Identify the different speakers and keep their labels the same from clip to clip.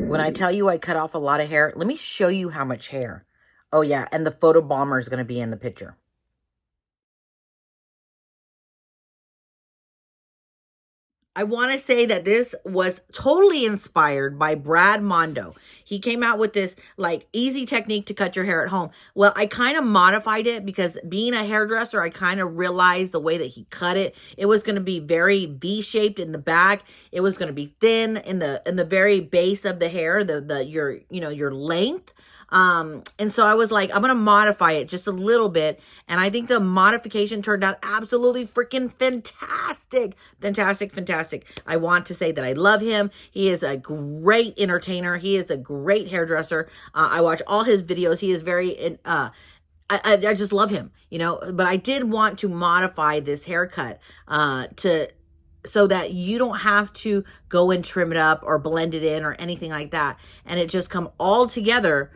Speaker 1: When I tell you I cut off a lot of hair, let me show you how much hair. Oh yeah, and the photo bomber is going to be in the picture. I want to say that this was totally inspired by Brad Mondo. He came out with this like easy technique to cut your hair at home. Well, I kind of modified it because being a hairdresser, I kind of realized the way that he cut it. It was going to be very V-shaped in the back. It was going to be thin in the very base of the hair, your length. And so I was like, I'm going to modify it just a little bit. And I think the modification turned out absolutely freaking fantastic. Fantastic, fantastic. I want to say that I love him. He is a great entertainer. He is a great hairdresser. I watch all his videos. He is very, I just love him, but I did want to modify this haircut, so that you don't have to go and trim it up or blend it in or anything like that. And it just come all together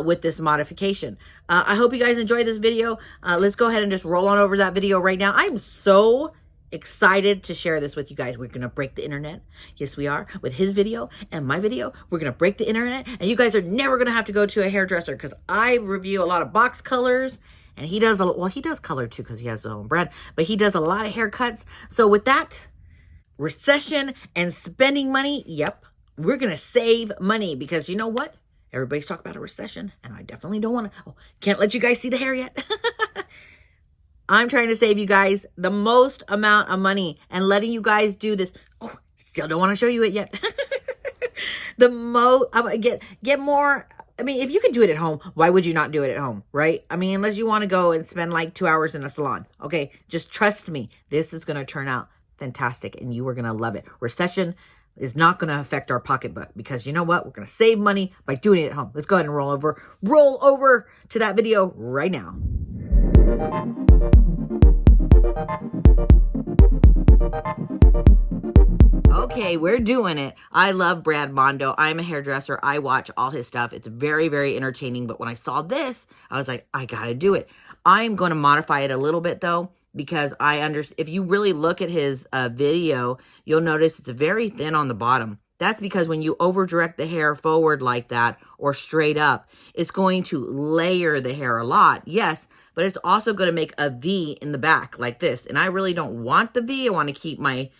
Speaker 1: with this modification. I hope you guys enjoyed this video. Let's go ahead and just roll on over that video right now. I'm so excited to share this with you guys. We're going to break the internet. Yes, we are. With his video and my video, we're going to break the internet. And you guys are never going to have to go to a hairdresser because I review a lot of box colors. And he does, he does color too because he has his own brand. But he does a lot of haircuts. So with that, recession and spending money, yep, we're going to save money because you know what? Everybody's talking about a recession, and I definitely don't want to. Oh, can't let you guys see the hair yet. I'm trying to save you guys the most amount of money and letting you guys do this. Oh, still don't want to show you it yet. The most, get more. I mean, if you can do it at home, why would you not do it at home, right? I mean, unless you want to go and spend like 2 hours in a salon. Okay, just trust me. This is going to turn out fantastic, and you are going to love it. Recession is not going to affect our pocketbook because you know what? We're going to save money by doing it at home. Let's go ahead and roll over to that video right now. Okay, we're doing it. I love Brad Mondo. I'm a hairdresser. I watch all his stuff. It's very, very entertaining. But when I saw this, I was like, I got to do it. I'm going to modify it a little bit though, because I understand if you really look at his video, you'll notice it's very thin on the bottom. That's because when you over direct the hair forward like that or straight up, it's going to layer the hair a lot. Yes, but it's also going to make a V in the back like this. And I really don't want the V. I want to keep my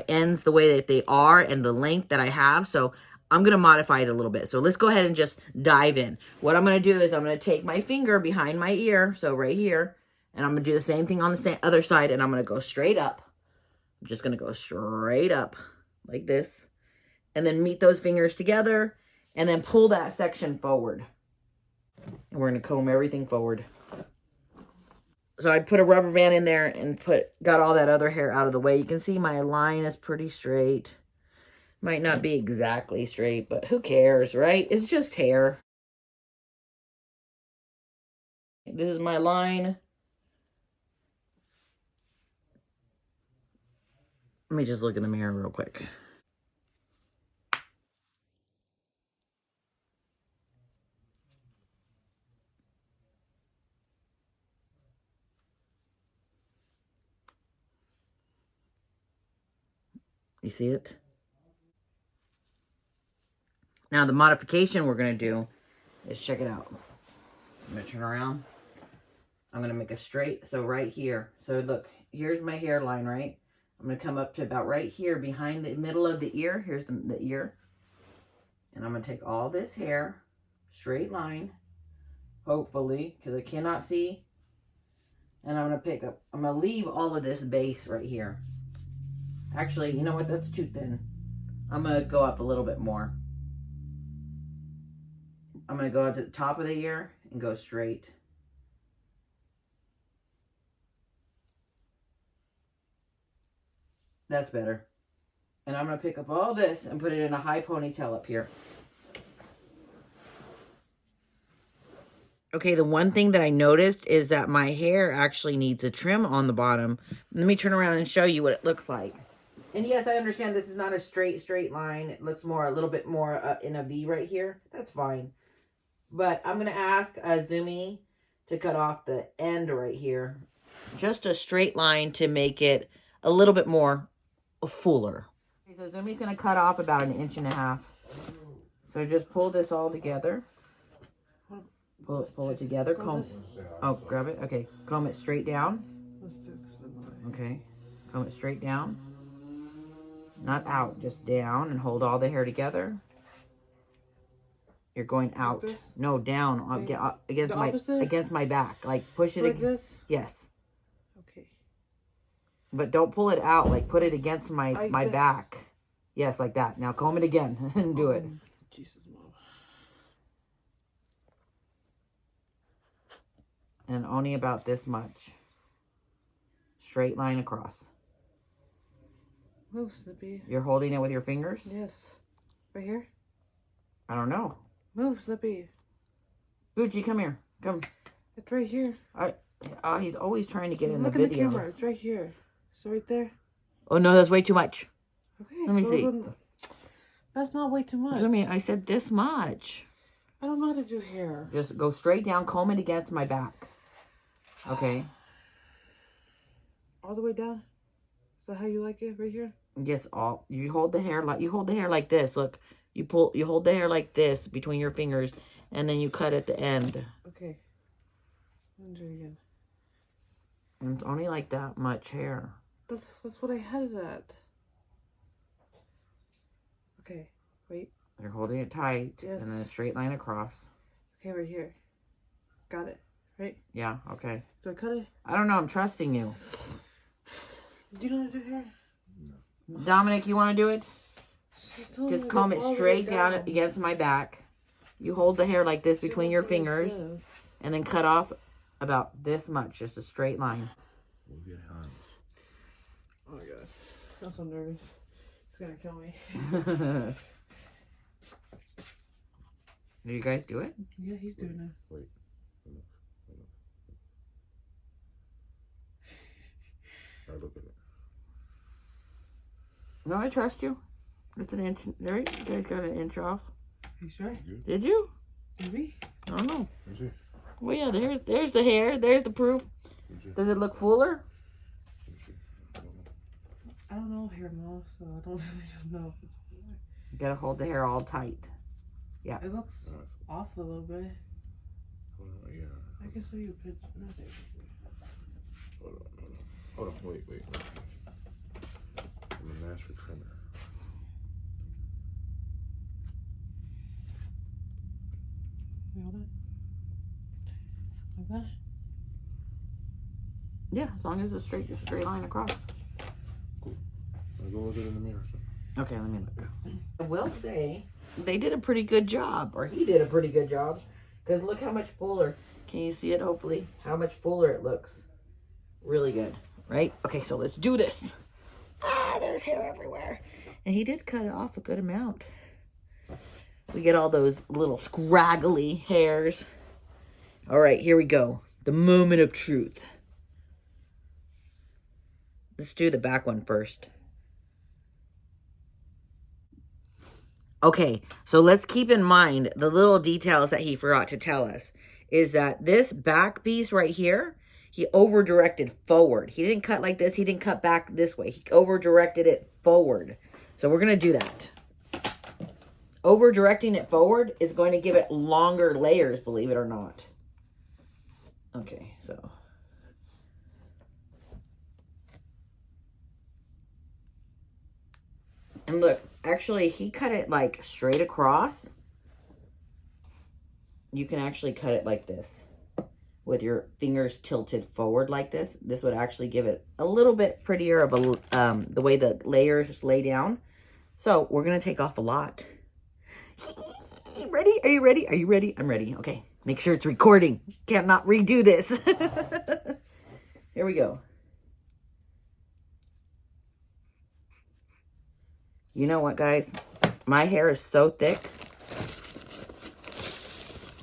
Speaker 1: ends the way that they are and the length that I have. So I'm going to modify it a little bit. So let's go ahead and just dive in. What I'm going to do is I'm going to take my finger behind my ear. So right here. And I'm going to do the same thing on the other side. And I'm going to go straight up. I'm just going to go straight up like this. And then meet those fingers together. And then pull that section forward. And we're going to comb everything forward. So I put a rubber band in there and got all that other hair out of the way. You can see my line is pretty straight. Might not be exactly straight, but who cares, right? It's just hair. This is my line. Let me just look in the mirror real quick. You see it? Now the modification we're going to do is, check it out. I'm going to turn around. I'm going to make a straight, so right here. So look, here's my hairline, right? I'm going to come up to about right here behind the middle of the ear. Here's the ear. And I'm going to take all this hair, straight line, hopefully, because I cannot see. And I'm going to leave all of this base right here. Actually, you know what? That's too thin. I'm going to go up a little bit more. I'm going to go up to the top of the ear and go straight. That's better. And I'm going to pick up all this and put it in a high ponytail up here. Okay, the one thing that I noticed is that my hair actually needs a trim on the bottom. Let me turn around and show you what it looks like. And yes, I understand this is not a straight line. It looks a little bit more in a V right here. That's fine. But I'm going to ask Zumi to cut off the end right here. Just a straight line to make it a little bit more fuller. Okay, so Zumi's going to cut off about 1.5 inches. So just pull this all together. Pull it together. Comb. Oh, grab it. Okay. Comb it straight down. Okay. Comb it straight down. Not out, just down, and hold all the hair together. You're going out. Like no, down. Against my back. Like push it like this. Yes. Okay. But don't pull it out. Like put it against my back. Yes, like that. Now comb it again and do it. Jesus, Mom. And only about this much. Straight line across.
Speaker 2: Move, Slippy.
Speaker 1: You're holding it with your fingers?
Speaker 2: Yes. Right here?
Speaker 1: I don't know.
Speaker 2: Move, Slippy.
Speaker 1: Gucci, come here. Come.
Speaker 2: It's right here.
Speaker 1: He's always trying to get in the
Speaker 2: video. Look
Speaker 1: videos.
Speaker 2: at the camera. It's right here. It's right there.
Speaker 1: Oh, no, that's way too much.
Speaker 2: Okay.
Speaker 1: Let me see.
Speaker 2: That's not way too much.
Speaker 1: I mean, I said this much.
Speaker 2: I don't know how to do hair.
Speaker 1: Just go straight down. Comb it against my back. Okay.
Speaker 2: All the way down? Is that how you like it? Right here?
Speaker 1: Yes, you hold the hair like this. Look, you hold the hair like this between your fingers, and then you cut at the end.
Speaker 2: Okay. I'll do it again.
Speaker 1: And it's only like that much hair.
Speaker 2: That's what I had it at. Okay, wait.
Speaker 1: You're holding it tight,
Speaker 2: yes.
Speaker 1: And then a straight line across.
Speaker 2: Okay, right here. Got it, right?
Speaker 1: Yeah, okay.
Speaker 2: Do I cut it?
Speaker 1: I don't know, I'm trusting you.
Speaker 2: Do you know how to do hair?
Speaker 1: No. Dominic, you want to do it? Just comb it straight down against my back. You hold the hair like this between your fingers. Like and then cut off about this much, just a straight line.
Speaker 2: We'll get hands. Oh my gosh. I'm so nervous. It's going to kill me.
Speaker 1: Do you guys do it?
Speaker 2: Yeah, he's doing it.
Speaker 3: Wait. I look at it.
Speaker 1: No, I trust you. It's an inch. There, you guys got an inch off.
Speaker 2: You sure?
Speaker 1: Did you?
Speaker 2: Did we?
Speaker 1: I don't know.
Speaker 3: Is it?
Speaker 1: Well, yeah, there's the hair. There's the proof. Does it look fuller?
Speaker 2: I don't know hair, Mom, so I don't really know if it's fuller.
Speaker 1: You gotta hold the hair all tight. Yeah.
Speaker 2: It looks off a little bit.
Speaker 3: Yeah.
Speaker 2: I can show you a picture.
Speaker 3: Hold on. Wait. I'm a master trimmer.
Speaker 2: Wait, hold on. Like that?
Speaker 1: Yeah, as long as it's straight line across.
Speaker 3: Cool. I'll go look at it in the mirror. So.
Speaker 1: Okay, let me look. I will say they did a pretty good job, or he did a pretty good job, because look how much fuller. Can you see it, hopefully? How much fuller it looks. Really good, right? Okay, so let's do this. There's hair everywhere. And he did cut it off a good amount. We get all those little scraggly hairs. All right, here we go. The moment of truth. Let's do the back one first. Okay, so let's keep in mind the little details that he forgot to tell us is that this back piece right here, he over-directed forward. He didn't cut like this. He didn't cut back this way. He over-directed it forward. So we're going to do that. Over-directing it forward is going to give it longer layers, believe it or not. Okay, so. And look, actually, he cut it like straight across. You can actually cut it like this with your fingers tilted forward like this. This would actually give it a little bit prettier of a, the way the layers lay down. So we're going to take off a lot. Ready? Are you ready? Are you ready? I'm ready. Okay. Make sure it's recording. Can't not redo this. Here we go. You know what, guys? My hair is so thick.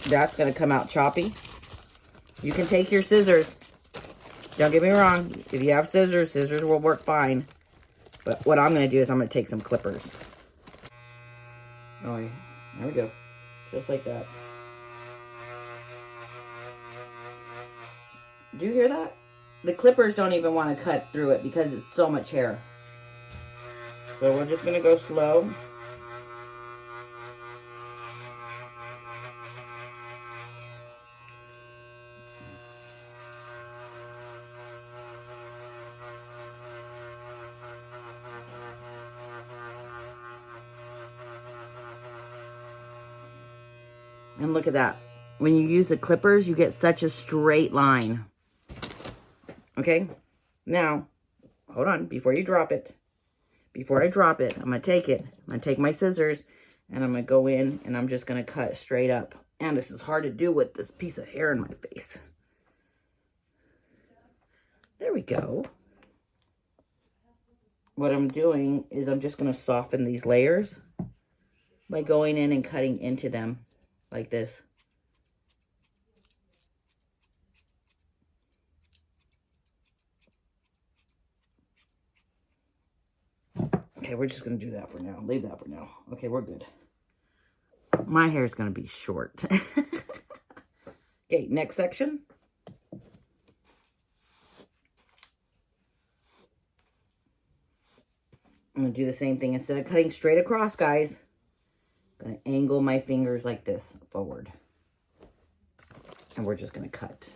Speaker 1: That's going to come out choppy. You can take your scissors. Don't get me wrong. If you have scissors, scissors will work fine. But what I'm going to do is I'm going to take some clippers. Oh, yeah. There we go. Just like that. Do you hear that? The clippers don't even want to cut through it because it's so much hair. So we're just going to go slow. And look at that. When you use the clippers, you get such a straight line. Okay? Now, hold on. Before you drop it. Before I drop it, I'm going to take it. I'm going to take my scissors. And I'm going to go in. And I'm just going to cut straight up. And this is hard to do with this piece of hair in my face. There we go. What I'm doing is I'm just going to soften these layers by going in and cutting into them like this. Okay, we're just going to do that for now. Leave that for now. Okay, we're good. My hair is going to be short. Okay, next section. I'm going to do the same thing. Instead of cutting straight across, guys, I'm going to angle my fingers like this forward. And we're just going to cut.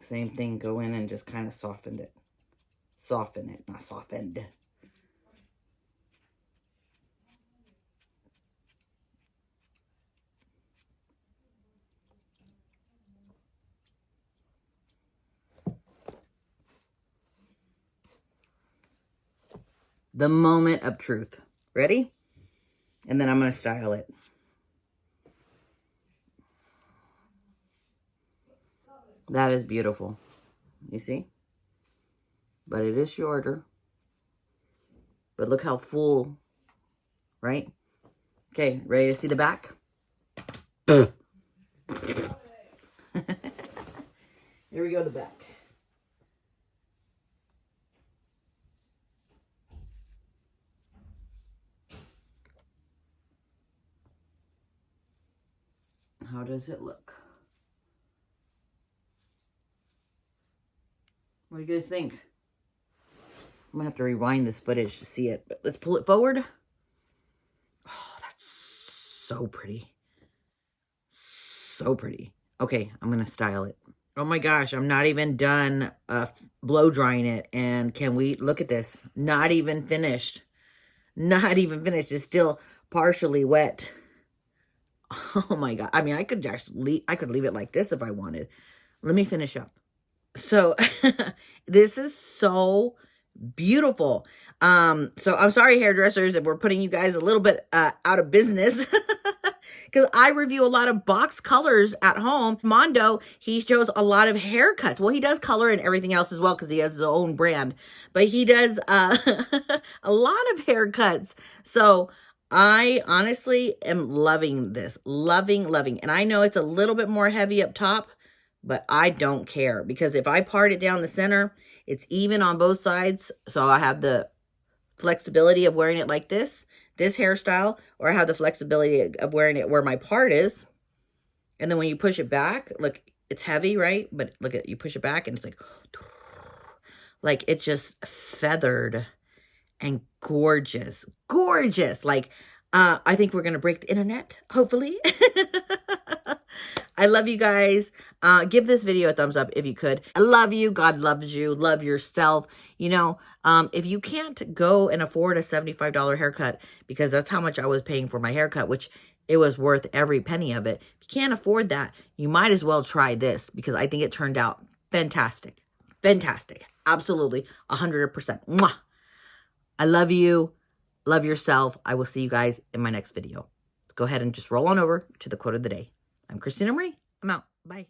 Speaker 1: Same thing, go in and just kind of soften it. Soften it, not softened. The moment of truth. Ready? And then I'm going to style it. That is beautiful. You see? But it is shorter. But look how full, right? Okay, ready to see the back? Here we go, the back. How does it look? What do you guys think? I'm gonna have to rewind this footage to see it, but let's pull it forward. Oh, that's so pretty. So pretty. Okay, I'm gonna style it. Oh my gosh, I'm not even done blow drying it. And can we look at this? Not even finished. Not even finished. It's still partially wet. Oh my God. I mean, I could leave it like this if I wanted. Let me finish up. So this is so beautiful. So I'm sorry, hairdressers, that we're putting you guys a little bit out of business. Because I review a lot of box colors at home. Mondo, he shows a lot of haircuts. Well, he does color and everything else as well because he has his own brand. But he does a lot of haircuts. So I honestly am loving this. Loving. And I know it's a little bit more heavy up top, but I don't care. Because if I part it down the center, it's even on both sides. So I have the flexibility of wearing it like this hairstyle, or I have the flexibility of wearing it where my part is. And then when you push it back, look, it's heavy, right? But look at, you push it back and it's like it's just feathered and gorgeous. Like, I think we're going to break the internet, hopefully. I love you guys. Give this video a thumbs up if you could. I love you. God loves you. Love yourself. You know, if you can't go and afford a $75 haircut, because that's how much I was paying for my haircut, which it was worth every penny of it. If you can't afford that, you might as well try this, because I think it turned out fantastic. Fantastic. Absolutely. 100%. Mwah. I love you. Love yourself. I will see you guys in my next video. Let's go ahead and just roll on over to the quote of the day. I'm Christina Marie. I'm out. Bye.